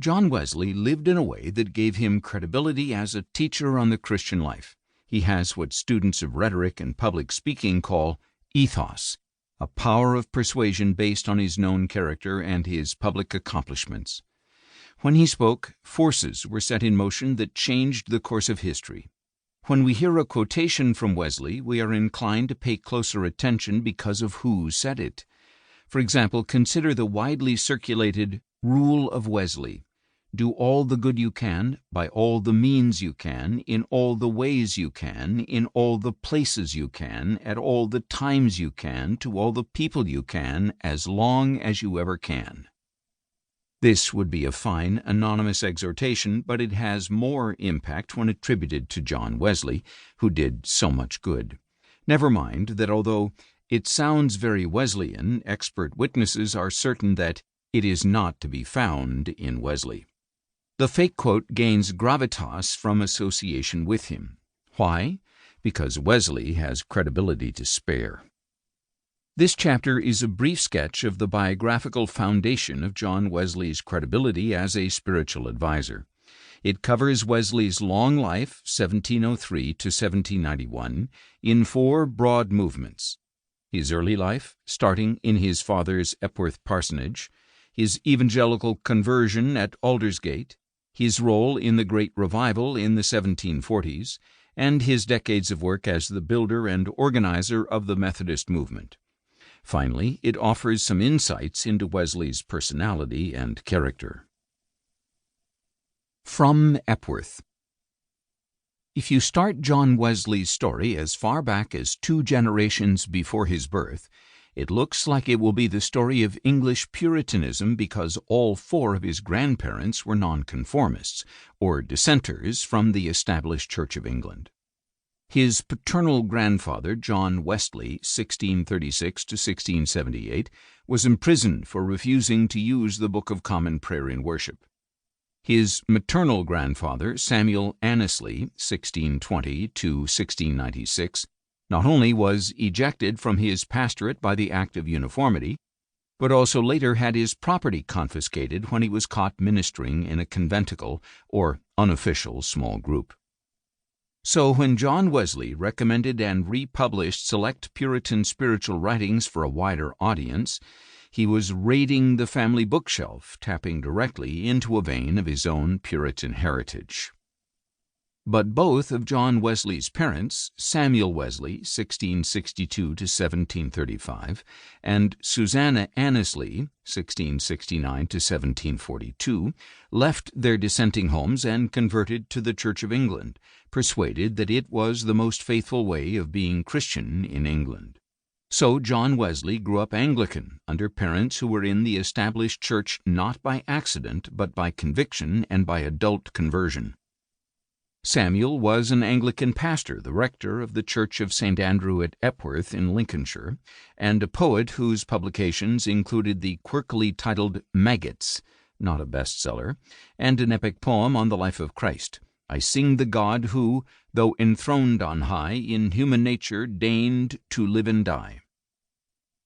John Wesley lived in a way that gave him credibility as a teacher on the Christian life. He has what students of rhetoric and public speaking call ethos, a power of persuasion based on his known character and his public accomplishments. When he spoke, forces were set in motion that changed the course of history. When we hear a quotation from Wesley, we are inclined to pay closer attention because of who said it. For example, consider the widely circulated rule of Wesley: do all the good you can, by all the means you can, in all the ways you can, in all the places you can, at all the times you can, to all the people you can, as long as you ever can. This would be a fine, anonymous exhortation, but it has more impact when attributed to John Wesley, who did so much good. Never mind that although it sounds very Wesleyan, expert witnesses are certain that it is not to be found in Wesley. The fake quote gains gravitas from association with him. Why? Because Wesley has credibility to spare. This chapter is a brief sketch of the biographical foundation of John Wesley's credibility as a spiritual advisor. It covers Wesley's long life, 1703 to 1791, in 4 broad movements: his early life, starting in his father's Epworth parsonage, his evangelical conversion at Aldersgate, his role in the Great Revival in the 1740s, and his decades of work as the builder and organizer of the Methodist movement. Finally, it offers some insights into Wesley's personality and character. From Epworth. If you start John Wesley's story as far back as 2 generations before his birth, it looks like it will be the story of English Puritanism, because all 4 of his grandparents were nonconformists, or dissenters from the established Church of England. His paternal grandfather, John Wesley, 1636 to 1678, was imprisoned for refusing to use the Book of Common Prayer in worship. His maternal grandfather, Samuel Annesley, 1620 to 1696, not only was ejected from his pastorate by the Act of Uniformity, but also later had his property confiscated when he was caught ministering in a conventicle, or unofficial small group. So when John Wesley recommended and republished select Puritan spiritual writings for a wider audience, he was raiding the family bookshelf, tapping directly into a vein of his own Puritan heritage. But both of John Wesley's parents, Samuel Wesley, 1662 to 1735, and Susanna Annesley, 1669 to 1742, left their dissenting homes and converted to the Church of England, persuaded that it was the most faithful way of being Christian in England. So John Wesley grew up Anglican under parents who were in the established church not by accident but by conviction and by adult conversion. Samuel was an Anglican pastor, the rector of the Church of St. Andrew at Epworth in Lincolnshire, and a poet whose publications included the quirkily titled Maggots, not a bestseller, and an epic poem on the life of Christ. I sing the God who, though enthroned on high, in human nature deigned to live and die.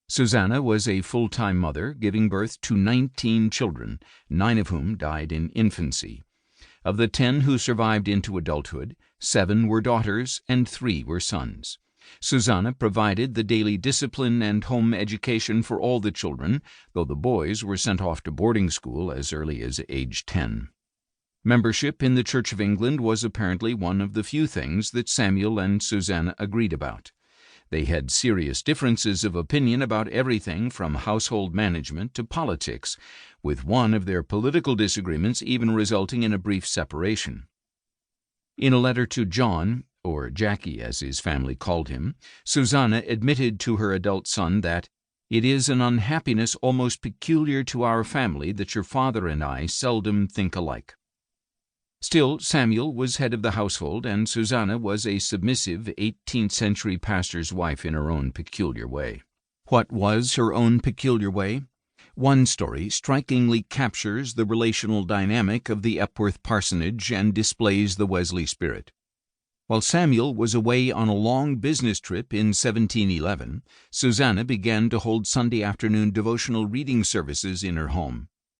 Susanna was a full-time mother, giving birth to 19 children, 9 of whom died in infancy. Of the 10 who survived into adulthood, 7 were daughters and 3 were sons. Susanna provided the daily discipline and home education for all the children, though the boys were sent off to boarding school as early as age 10. Membership in the Church of England was apparently one of the few things that Samuel and Susanna agreed about. They had serious differences of opinion about everything from household management to politics, with one of their political disagreements even resulting in a brief separation. In a letter to John, or Jackie as his family called him, Susanna admitted to her adult son that, "It is an unhappiness almost peculiar to our family that your father and I seldom think alike." Still, Samuel was head of the household, and Susanna was a submissive 18th-century pastor's wife in her own peculiar way. What was her own peculiar way? One story strikingly captures the relational dynamic of the Epworth parsonage and displays the Wesley spirit. While Samuel was away on a long business trip in 1711, Susanna began to hold Sunday afternoon devotional reading services in her home.